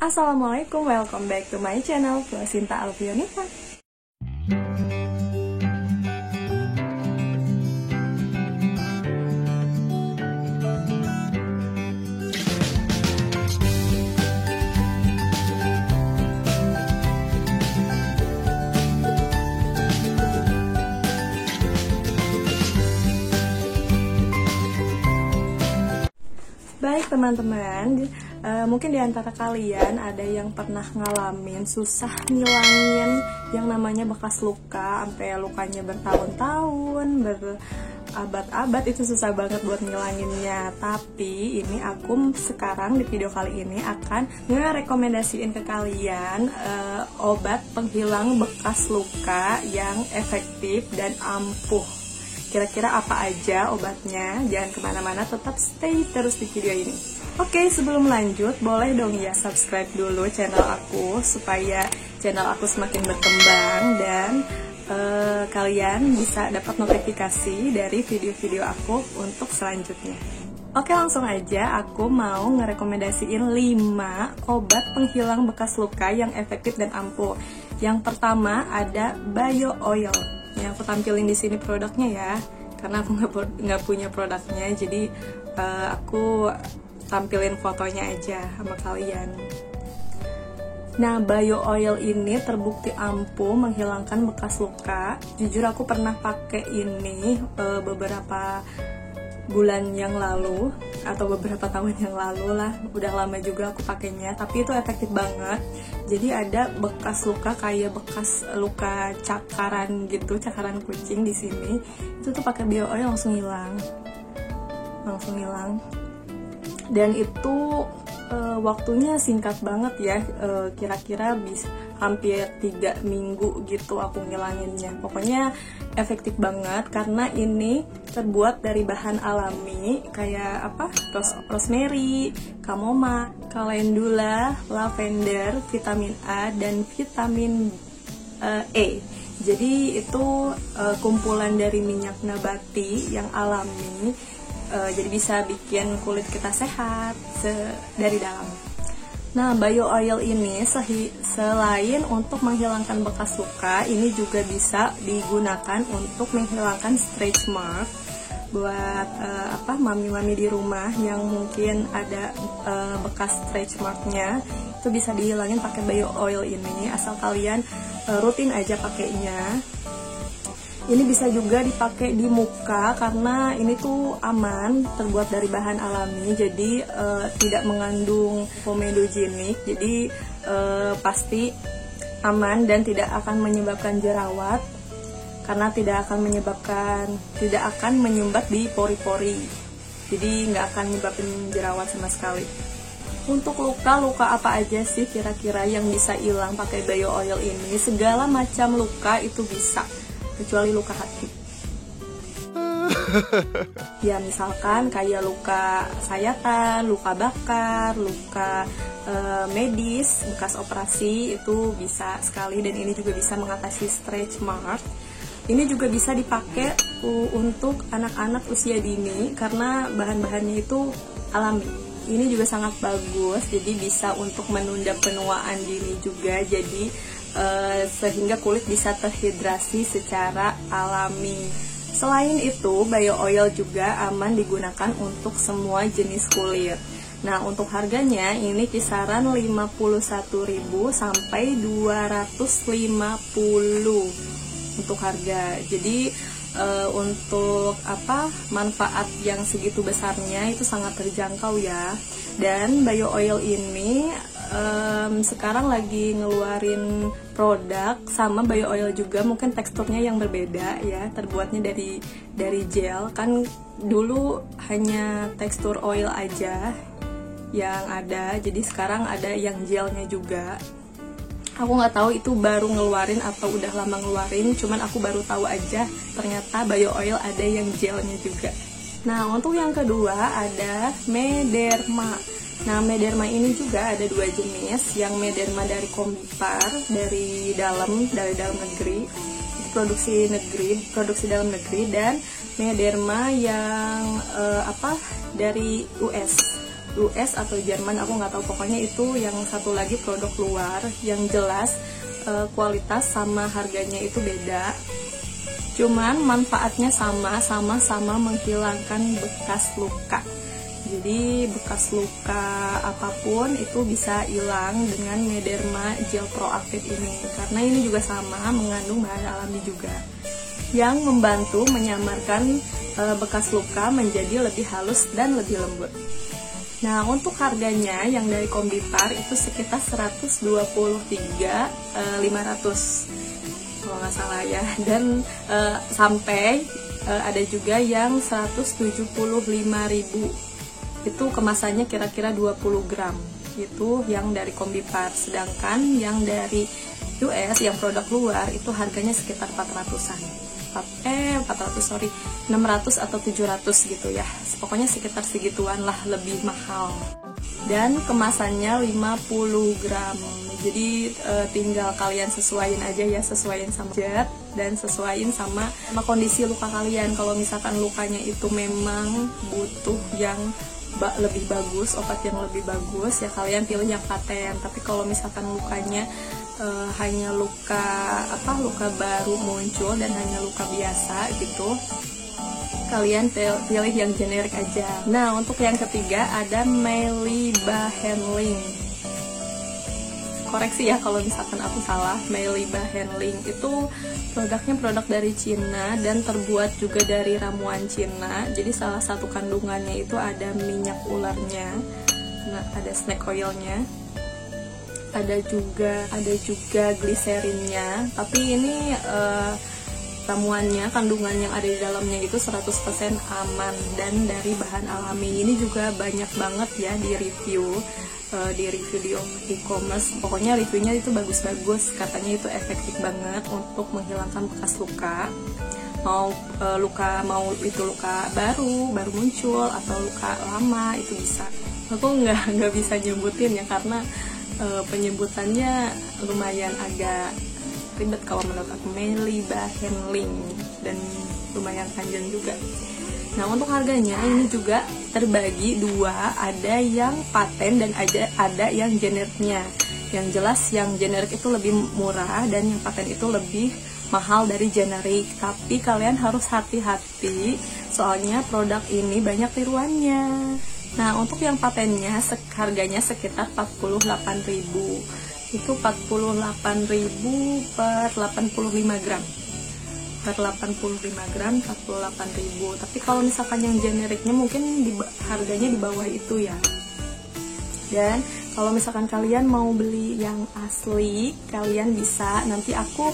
Assalamualaikum, welcome back to my channel, Sinta Alfionita. Baik teman-teman, mungkin di antara kalian ada yang pernah ngalamin susah ngilangin yang namanya bekas luka, sampai lukanya bertahun-tahun, berabad-abad, itu susah banget buat ngilanginnya. Tapi ini aku sekarang di video kali ini akan ngerekomendasiin ke kalian obat penghilang bekas luka yang efektif dan ampuh. Kira-kira apa aja obatnya? Jangan kemana-mana, tetap stay terus di video ini. Oke, sebelum lanjut, boleh dong ya subscribe dulu channel aku supaya channel aku semakin berkembang dan kalian bisa dapat notifikasi dari video-video aku untuk selanjutnya. Oke, langsung aja aku mau ngerekomendasiin 5 obat penghilang bekas luka yang efektif dan ampuh. Yang pertama ada Bio Oil. Yang aku tampilin di sini produknya ya, karena aku nggak punya produknya, jadi aku tampilin fotonya aja sama kalian. Nah, Bio Oil ini terbukti ampuh menghilangkan bekas luka. Jujur aku pernah pakai ini beberapa bulan yang lalu atau beberapa tahun yang lalu lah, udah lama juga aku pakainya, tapi itu efektif banget. Jadi ada bekas luka kayak bekas luka cakaran gitu, cakaran kucing di sini, itu tuh pakai Bio Oil langsung hilang, dan itu waktunya singkat banget ya, kira-kira bisa hampir 3 minggu gitu aku ngilanginnya. Pokoknya efektif banget karena ini terbuat dari bahan alami kayak rosemary, kamoma, calendula, lavender, vitamin A dan vitamin E. Jadi itu kumpulan dari minyak nabati yang alami. Jadi bisa bikin kulit kita sehat dari dalam. Nah, Bio Oil ini selain untuk menghilangkan bekas luka, ini juga bisa digunakan untuk menghilangkan stretch mark buat mami-mami di rumah yang mungkin ada bekas stretch marknya, itu bisa dihilangin pakai Bio Oil ini, asal kalian rutin aja pakainya. Ini bisa juga dipakai di muka karena ini tuh aman, terbuat dari bahan alami, jadi tidak mengandung komedogenik, jadi pasti aman dan tidak akan menyebabkan jerawat karena tidak akan menyumbat di pori-pori, jadi nggak akan menyebabkan jerawat sama sekali. Untuk luka apa aja sih kira-kira yang bisa hilang pakai Bio Oil ini? Segala macam luka itu bisa, kecuali luka hati. Ya misalkan kayak luka sayatan, luka bakar, luka medis, bekas operasi, itu bisa sekali, dan ini juga bisa mengatasi stretch mark. Ini juga bisa dipakai untuk anak-anak usia dini karena bahan-bahannya itu alami. Ini juga sangat bagus, jadi bisa untuk menunda penuaan dini juga, jadi sehingga kulit bisa terhidrasi secara alami. Selain itu, Bio Oil juga aman digunakan untuk semua jenis kulit. Nah, untuk harganya ini kisaran 51.000 sampai 250 untuk harga. Jadi untuk manfaat yang segitu besarnya itu sangat terjangkau ya. Dan Bio Oil ini sekarang lagi ngeluarin produk sama Bio Oil juga, mungkin teksturnya yang berbeda ya, terbuatnya dari gel. Kan dulu hanya tekstur oil aja yang ada, jadi sekarang ada yang gelnya juga. Aku nggak tahu itu baru ngeluarin atau udah lama ngeluarin, cuman aku baru tahu aja ternyata Bio Oil ada yang gelnya juga. Nah, untuk yang kedua ada Mederma. Nah, Mederma ini juga ada 2 jenis, yang Mederma dari Kombipar dari dalam negeri, produksi dalam negeri, dan Mederma yang dari US. US atau Jerman, aku nggak tahu, pokoknya itu yang satu lagi produk luar yang jelas kualitas sama harganya itu beda, cuman manfaatnya sama-sama menghilangkan bekas luka. Jadi bekas luka apapun itu bisa hilang dengan Mederma Gel Proactive ini, karena ini juga sama mengandung bahan alami juga yang membantu menyamarkan bekas luka menjadi lebih halus dan lebih lembut. Nah, untuk harganya yang dari Kombipar itu sekitar 123.500 kalau nggak salah ya, dan sampai ada juga yang 175.000. Itu kemasannya kira-kira 20 gram. Itu yang dari Kombipar. Sedangkan yang dari US yang produk luar itu harganya sekitar 400-an. 600 atau 700 gitu ya. Pokoknya sekitar segituan lah, lebih mahal. Dan kemasannya 50 gram. Jadi tinggal kalian sesuaiin aja ya, sesuaiin sama budget dan sesuaiin sama kondisi luka kalian. Kalau misalkan lukanya itu memang butuh yang lebih bagus, obat yang lebih bagus, ya kalian pilih yang paten. Tapi kalau misalkan lukanya hanya luka baru muncul dan hanya luka biasa gitu, kalian pilih yang generik aja. Nah, untuk yang ketiga ada Meiliba-Henling. Koreksi ya kalau misalkan aku salah. Meiliba-Henling itu produknya produk dari Cina dan terbuat juga dari ramuan Cina. Jadi salah satu kandungannya itu ada minyak ularnya, nah ada snake oilnya, ada juga gliserinnya. Tapi ini ramuannya, kandungan yang ada di dalamnya itu 100% aman dan dari bahan alami. Ini juga banyak banget ya di review di e-commerce. Pokoknya reviewnya itu bagus-bagus, katanya itu efektif banget untuk menghilangkan bekas luka. Mau itu luka baru muncul atau luka lama itu bisa. Aku nggak bisa nyebutin ya, karena penyebutannya lumayan agak ribet kalau menurut aku. Meiliba-Henling dan lumayan panjang juga. Nah, untuk harganya ini juga terbagi dua, ada yang paten dan ada yang generiknya. Yang jelas yang generik itu lebih murah dan yang paten itu lebih mahal dari generik. Tapi kalian harus hati-hati soalnya produk ini banyak tiruannya. Nah, untuk yang patennya harganya sekitar 48.000. Itu 48.000 per 85 gram. Per 85 gram 48.000. Tapi kalau misalkan yang generiknya mungkin harganya di bawah itu ya. Dan kalau misalkan kalian mau beli yang asli, kalian bisa, nanti aku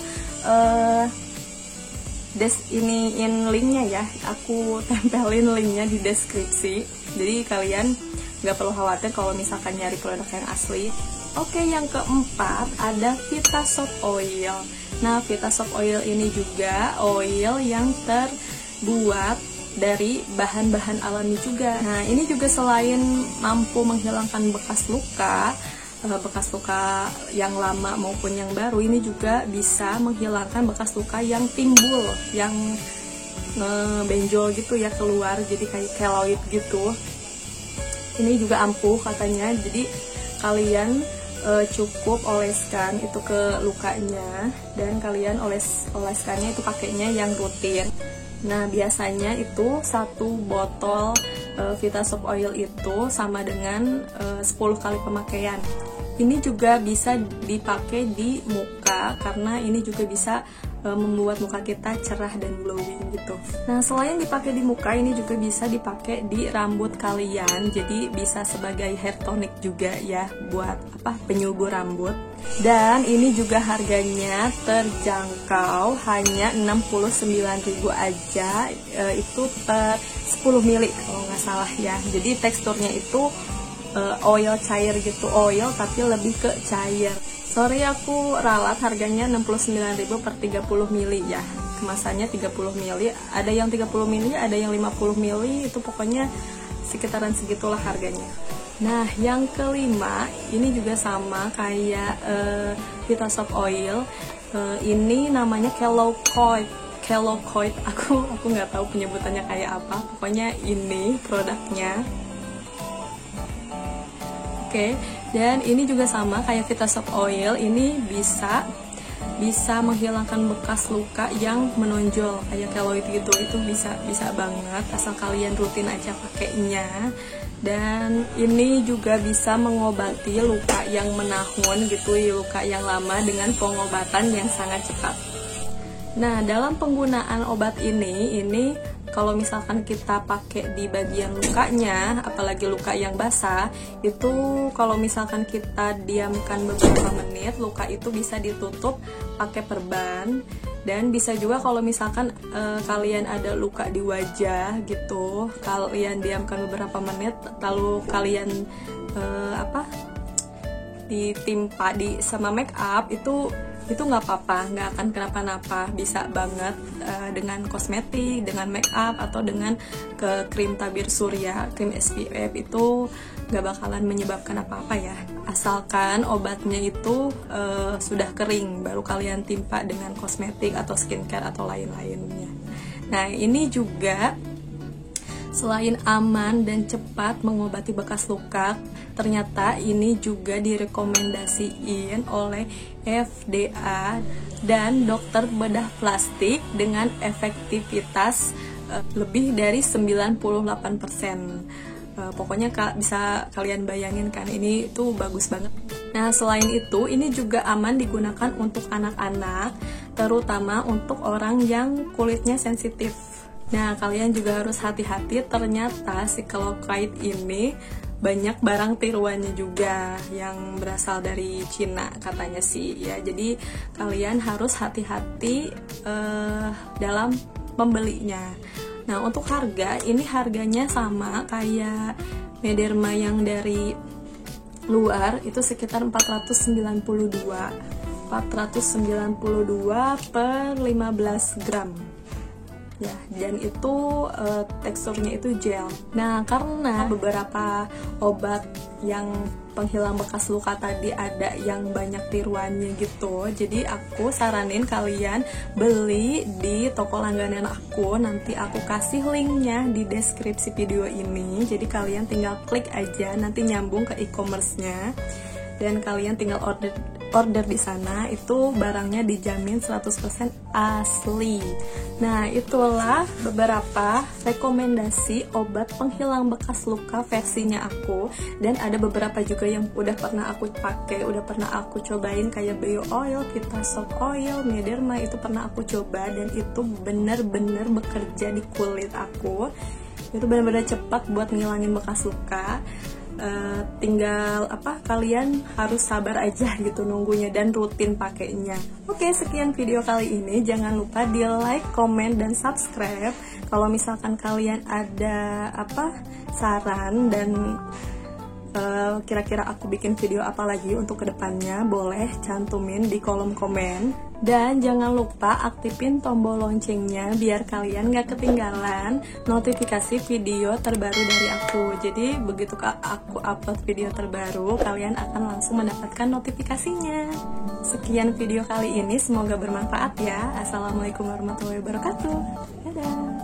iniin linknya ya, aku tempelin linknya di deskripsi. Jadi kalian nggak perlu khawatir kalau misalkan nyari produk yang asli. Oke, yang keempat ada Vitasoft Oil. Nah, Vitasoft Oil ini juga oil yang terbuat dari bahan-bahan alami juga. Nah, ini juga selain mampu menghilangkan bekas luka yang lama maupun yang baru, ini juga bisa menghilangkan bekas luka yang timbul, yang benjol gitu ya, keluar jadi kayak keloid gitu. Ini juga ampuh katanya. Jadi kalian cukup oleskan itu ke lukanya, dan kalian oleskannya itu pakainya yang rutin. Nah, biasanya itu satu botol Vitasoft Oil itu sama dengan 10 kali pemakaian. Ini juga bisa dipakai di muka, karena ini juga bisa membuat muka kita cerah dan glowing gitu. Nah, selain dipakai di muka, ini juga bisa dipakai di rambut kalian. Jadi bisa sebagai hair tonic juga ya, buat penyubur rambut. Dan ini juga harganya terjangkau, hanya 69.000 aja. Itu per 10 mili kalau nggak salah ya. Jadi teksturnya itu oil cair gitu, oil tapi lebih ke cair. Sorry aku ralat, harganya 69.000 per 30 mili ya. Kemasannya 30 mili, ada yang 30 mili, ada yang 50 mili, itu pokoknya sekitaran segitulah harganya. Nah, yang kelima ini juga sama kayak Vitasoft Oil. Ini namanya Kelocoid. Aku nggak tahu penyebutannya kayak apa. Pokoknya ini produknya. Oke, dan ini juga sama kayak Vitasoft Oil, ini bisa menghilangkan bekas luka yang menonjol kayak keloid gitu. Itu bisa banget asal kalian rutin aja pakainya. Dan ini juga bisa mengobati luka yang menahun gitu, luka yang lama dengan pengobatan yang sangat cepat. Nah, dalam penggunaan obat ini kalau misalkan kita pakai di bagian lukanya, apalagi luka yang basah, itu kalau misalkan kita diamkan beberapa menit, luka itu bisa ditutup pakai perban. Dan bisa juga kalau misalkan kalian ada luka di wajah gitu, kalian diamkan beberapa menit, lalu kalian ditimpa sama make up, itu nggak apa-apa, nggak akan kenapa-napa. Bisa banget dengan kosmetik, dengan make up, atau dengan krim tabir surya, krim SPF, itu nggak bakalan menyebabkan apa-apa ya, asalkan obatnya itu sudah kering, baru kalian timpa dengan kosmetik atau skincare atau lain-lainnya. Nah, ini juga selain aman dan cepat mengobati bekas luka, ternyata ini juga direkomendasiin oleh FDA dan dokter bedah plastik dengan efektivitas lebih dari 98%. Pokoknya bisa kalian bayangin kan, ini tuh bagus banget. Nah, selain itu, ini juga aman digunakan untuk anak-anak, terutama untuk orang yang kulitnya sensitif. Nah, kalian juga harus hati-hati, ternyata si Keloid ini banyak barang tiruannya juga yang berasal dari Cina katanya sih ya. Jadi kalian harus hati-hati dalam membelinya. Nah, untuk harga, ini harganya sama kayak Mederma yang dari luar, itu sekitar 492 per 15 gram ya, dan itu teksturnya itu gel. Nah, karena beberapa obat yang penghilang bekas luka tadi ada yang banyak tiruannya gitu, jadi aku saranin kalian beli di toko langganan aku. Nanti aku kasih linknya di deskripsi video ini, jadi kalian tinggal klik aja, nanti nyambung ke e-commerce-nya, dan kalian tinggal order di sana. Itu barangnya dijamin 100% asli. Nah, itulah beberapa rekomendasi obat penghilang bekas luka versinya aku, dan ada beberapa juga yang udah pernah aku pakai, udah pernah aku cobain kayak Bio Oil, Vitasoft Oil, Mederma, itu pernah aku coba dan itu bener-bener bekerja di kulit aku. Itu bener-bener cepat buat ngilangin bekas luka. Tinggal kalian harus sabar aja gitu nunggunya dan rutin pakainya. Oke, sekian video kali ini. Jangan lupa di like, komen, dan subscribe. Kalau misalkan kalian ada saran dan kira-kira aku bikin video apa lagi untuk kedepannya, boleh cantumin di kolom komen. Dan jangan lupa aktifin tombol loncengnya biar kalian gak ketinggalan notifikasi video terbaru dari aku. Jadi begitu aku upload video terbaru, kalian akan langsung mendapatkan notifikasinya. Sekian video kali ini, semoga bermanfaat ya. Assalamualaikum warahmatullahi wabarakatuh. Dadah.